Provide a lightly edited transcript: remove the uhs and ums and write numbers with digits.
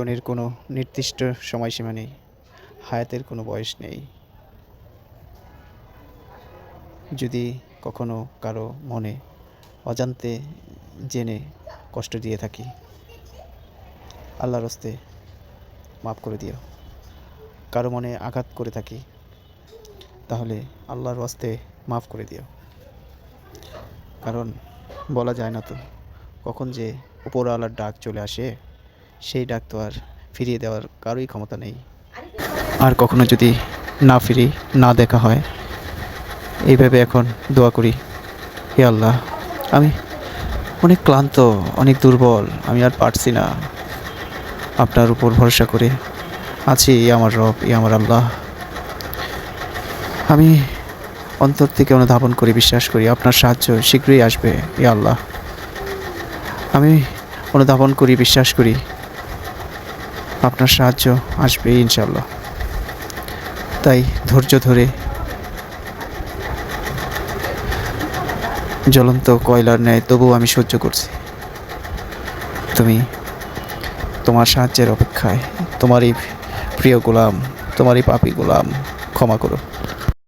জীবনের কোনো নির্দিষ্ট সময়সীমা নেই, হায়াতের কোনো বয়স নেই। যদি কখনো কারো মনে অজান্তে জেনে কষ্ট দিয়ে থাকি, আল্লাহর হস্তে মাফ করে দিও। কারো মনে আঘাত করে থাকি, তাহলে আল্লাহর হস্তে মাফ করে দিও। কারণ বলা যায় না তো কখন যে উপরওয়ালার ডাক চলে আসে, সেই ডাক তো আর ফিরিয়ে দেওয়ার কারোই ক্ষমতা নেই। আর কখনো যদি না ফিরি, না দেখা হয়, এইভাবে এখন দোয়া করি, হে আল্লাহ, আমি অনেক ক্লান্ত, অনেক দুর্বল, আমি আর পারছি না। আপনার উপর ভরসা করে আছি, আমার রব, আমার আল্লাহ। আমি অন্তর থেকে অনুধাবন করি, বিশ্বাস করি আপনার সাহায্য শীঘ্রই আসবে, আল্লাহ। আমি অনুধাবন করি, বিশ্বাস করি আপনার সাহায্য আসবে ইনশাআল্লাহ। তাই ধৈর্য ধরে জ্বলন্ত কয়লার ন্যায় তবুও আমি সহ্য করছি। তুমি তোমার সাহায্যের অপেক্ষায়। তোমারই প্রিয় গোলাম, তোমারই পাপী গোলাম, ক্ষমা করো।